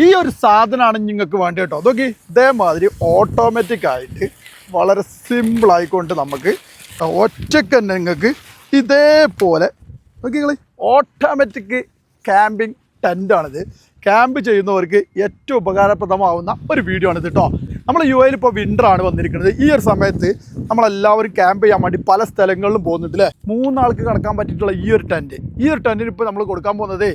ഈ ഒരു സാധനമാണ് നിങ്ങൾക്ക് വേണ്ടി കേട്ടോ. അതൊക്കെ ഇതേമാതിരി ഓട്ടോമാറ്റിക് ആയിട്ട് വളരെ സിമ്പിളായിക്കൊണ്ട് നമുക്ക് ഒറ്റയ്ക്ക് തന്നെ നിങ്ങൾക്ക് ഇതേപോലെ നോക്കി നിങ്ങൾ ഓട്ടോമാറ്റിക് ക്യാമ്പിംഗ് ടെൻ്റാണിത്. ക്യാമ്പ് ചെയ്യുന്നവർക്ക് ഏറ്റവും ഉപകാരപ്രദമാവുന്ന ഒരു വീഡിയോ ആണിത് കേട്ടോ. നമ്മൾ യു എയിൽ ഇപ്പോൾ വിൻ്ററാണ് വന്നിരിക്കുന്നത്. ഈ ഒരു സമയത്ത് നമ്മളെല്ലാവരും ക്യാമ്പ് ചെയ്യാൻ വേണ്ടി പല സ്ഥലങ്ങളിലും പോകുന്നുണ്ട് അല്ലേ. 3 ആൾക്ക് കിടക്കാൻ പറ്റിയിട്ടുള്ള ഈ ഒരു ടെൻറ്റിന് ഇപ്പോൾ നമ്മൾ കൊടുക്കാൻ പോകുന്നത്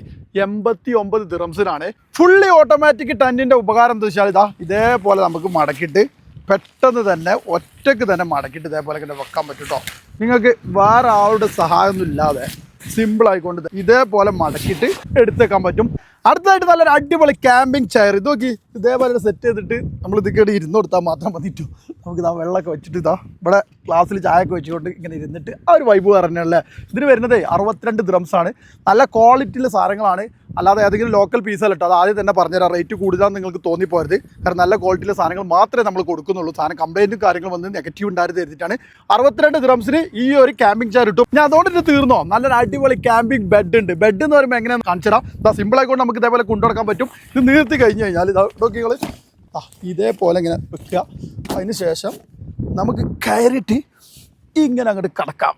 89 ദിറംസിനാണ്. ഫുള്ളി ഓട്ടോമാറ്റിക് ടെൻറ്റിൻ്റെ ഉപകാരം എന്താ വെച്ചാൽ ഇതേപോലെ നമുക്ക് മടക്കിയിട്ട് പെട്ടെന്ന് തന്നെ ഒറ്റയ്ക്ക് തന്നെ മടക്കിയിട്ട് ഇതേപോലെ തന്നെ വെക്കാൻ പറ്റും കേട്ടോ. നിങ്ങൾക്ക് വേറെ ആളുടെ സഹായമൊന്നും ഇല്ലാതെ സിമ്പിളായിക്കൊണ്ട് ഇതേപോലെ മടക്കിയിട്ട് എടുത്തേക്കാൻ പറ്റും. അടുത്തതായിട്ട് നല്ലൊരു അടിപൊളി ക്യാമ്പിംഗ് ചെയർ ഇത് നോക്കി ഇതേപോലെ സെറ്റ് ചെയ്തിട്ട് നമ്മൾ ഇതൊക്കെ ഇരുന്ന് കൊടുത്താൽ മാത്രം മതിട്ടു. നമുക്ക് വെള്ളമൊക്കെ വെച്ചിട്ട് ഇവിടെ ഗ്ലാസ്സിൽ ചായയൊക്കെ വെച്ചുകൊണ്ട് ഇങ്ങനെ ഇരുന്നിട്ട് ആ ഒരു വൈബ് പറഞ്ഞല്ലേ. ഇതിന് വരുന്നത് 62 ദിറംസാണ്. നല്ല ക്വാളിറ്റിയുള്ള സാധനങ്ങളാണ്, അല്ലാതെ ഏതെങ്കിലും ലോക്കൽ പീസല്ല കേട്ടോ. അത് ആദ്യം തന്നെ പറഞ്ഞുതരാം. റേറ്റ് കൂടുതലാണെന്ന് നിങ്ങൾക്ക് തോന്നിപ്പോരുത്. കാരണം നല്ല ക്വാളിറ്റിയുള്ള സാധനങ്ങൾ മാത്രമേ നമ്മൾ കൊടുക്കുന്നുള്ളൂ. സാധനം കംപ്ലൈൻറ്റും കാര്യങ്ങളും വന്ന് നെഗറ്റീവ് ഉണ്ടായിരുന്നു എഴുതിയിട്ടാണ് 62 ദിറംസിന് ഈ ഒരു ക്യാമ്പിംഗ് ചെയർ കിട്ടും. ഞാൻ അതുകൊണ്ട് ഇത് തീർന്നോ. നല്ലൊരു അടിപൊളി ക്യാമ്പിംഗ് ബെഡ് ഉണ്ട്. ബെഡ് എന്ന് പറയുമ്പോൾ എങ്ങനെയാണെന്ന് കാണിച്ചു തരാം. സിമ്പിളായിക്കൊണ്ട് നമുക്ക് ഇതേപോലെ കൊണ്ടുനടക്കാൻ പറ്റും. ഇത് നീർത്തി കഴിഞ്ഞ് കഴിഞ്ഞാൽ നോക്കിങ്ങൾ ഇതേപോലെ ഇങ്ങനെ വെക്കുക. അതിന് ശേഷം നമുക്ക് കയറിയിട്ട് ഇങ്ങനെ അങ്ങോട്ട് കിടക്കാം.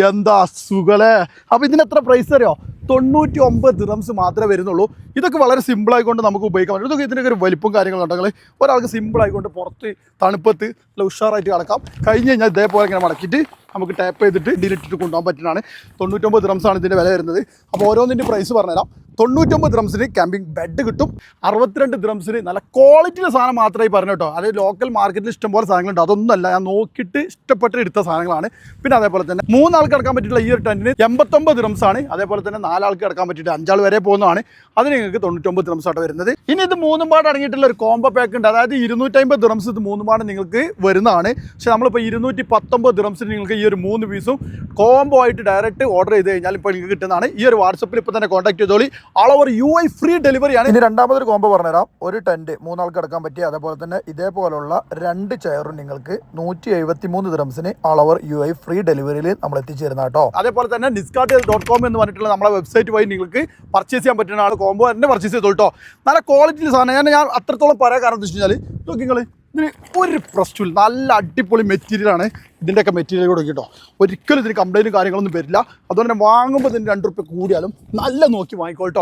എന്താ സുഖലേ. അപ്പോൾ ഇതിന് എത്ര പ്രൈസ് അറിയോ? 99 ദിറംസ് മാത്രമേ വരുന്നുള്ളൂ. ഇതൊക്കെ വളരെ സിമ്പിളായിക്കൊണ്ട് നമുക്ക് ഉപയോഗിക്കാൻ പറ്റും. ഇതൊക്കെ ഇതിനൊക്കെ ഒരു വലിപ്പം കാര്യങ്ങളുണ്ടെങ്കിൽ ഒരാൾക്ക് സിമ്പിളായിക്കൊണ്ട് പുറത്ത് തണുപ്പത്ത് നല്ല ഉഷാറായിട്ട് കിടക്കാം. കഴിഞ്ഞ് കഴിഞ്ഞാൽ ഇതേപോലെ ഇങ്ങനെ മടക്കിയിട്ട് നമുക്ക് ടാപ്പ് ചെയ്തിട്ട് ഡിലിറ്റിട്ട് കൊണ്ടുപോകാൻ പറ്റുന്നതാണ്. 99 ദിറംസാണ് ഇതിൻ്റെ വില വരുന്നത്. അപ്പോൾ ഓരോന്നിൻ്റെ പ്രൈസ് പറഞ്ഞുതരാം. 99 ദിറംസിന് ക്യാമ്പിംഗ് ബെഡ് കിട്ടും. 62 ദിറംസിന് നല്ല ക്വാളിറ്റിയുടെ സാധനം മാത്രമേ പറഞ്ഞു കേട്ടോ. അത് ലോക്കൽ മാർക്കറ്റിൽ ഇഷ്ടംപോലെ സാധനങ്ങളുണ്ട്. അതൊന്നുമല്ല, ഞാൻ നോക്കിയിട്ട് ഇഷ്ടപ്പെട്ട് എടുത്ത സാധനങ്ങളാണ്. പിന്നെ അതേപോലെ തന്നെ 3 ആൾക്ക് കിടക്കാൻ പറ്റിയിട്ടുള്ള ഈ ഒരു ടെൻറ്റിന് 89 ദിറംസാണ്. അതേപോലെ തന്നെ 4 ആൾക്ക് കിടക്കാൻ പറ്റിയിട്ട് 5 ആൾ വരെ പോകുന്നതാണ്. അതിന് നിങ്ങൾക്ക് 99 ദിറംസാണ് വരുന്നത്. ഇനി ഇത് 3 പാട് അടങ്ങിയിട്ടുള്ള ഒരു കോംബോ പാക്ക് ഉണ്ട്. അതായത് 250 ദിറംസ് ഇത് 3 പാട് നിങ്ങൾക്ക് വരുന്നതാണ്. പക്ഷേ നമ്മളിപ്പോൾ 219 ദിറംസിന് നിങ്ങൾക്ക് ഈ ഒരു 3 പീസും കോംബോ ആയിട്ട് ഡയറക്റ്റ് ഓർഡർ ചെയ്ത് കഴിഞ്ഞാൽ ഇപ്പോൾ നിങ്ങൾക്ക് കിട്ടുന്നതാണ്. ഈ ഒരു വാട്സപ്പിൽ ഇപ്പോൾ തന്നെ കോൺടാക്ട് ചെയ്തോളി. ഓൾ ഓവർ UAE ഫ്രീ ഡെലിവറിയാണ്. ഇനി രണ്ടാമതൊരു കോംബോ പറഞ്ഞുതരാം. ഒരു ടെൻറ്റ് 3 ആൾക്ക് കിടക്കാൻ പറ്റിയ അതേപോലെ തന്നെ ഇതേപോലുള്ള 2 ചെയറും നിങ്ങൾക്ക് 173 ദിറംസിന് ഓൾ ഓവർ UAE ഫ്രീ ഡെലിവറിയിൽ നമ്മൾ എത്തിച്ചേരുന്ന കേട്ടോ. അതേപോലെ തന്നെ discount.com എന്ന് പറഞ്ഞിട്ടുള്ള നമ്മളെ വെബ്സൈറ്റ് വഴി നിങ്ങൾക്ക് പർച്ചേസ് ചെയ്യാൻ പറ്റുന്നതാണ്. കോംബോ തന്നെ പർച്ചേസ് ചെയ്തോളൂ കേട്ടോ. നല്ല ക്വാളിറ്റിയിൽ സാധനം. ഞാൻ അത്രത്തോളം പറയാൻ കാരണം എന്താ വെച്ച് കഴിഞ്ഞാൽ നോക്കി നിങ്ങൾ ഇതിന് ഒരു പ്രശ്നമില്ല. നല്ല അടിപൊളി മെറ്റീരിയലാണ്. ഇതിൻ്റെയൊക്കെ മെറ്റീരിയൽ കൂടെ കേട്ടോ. ഒരിക്കലും ഇതിന് കംപ്ലൈൻറ്റും കാര്യങ്ങളൊന്നും വരില്ല. അതുകൊണ്ട് തന്നെ വാങ്ങുമ്പോൾ ഇതിന് 2 രൂപ കൂടിയാലും നല്ല നോക്കി വാങ്ങിക്കോട്ടോ.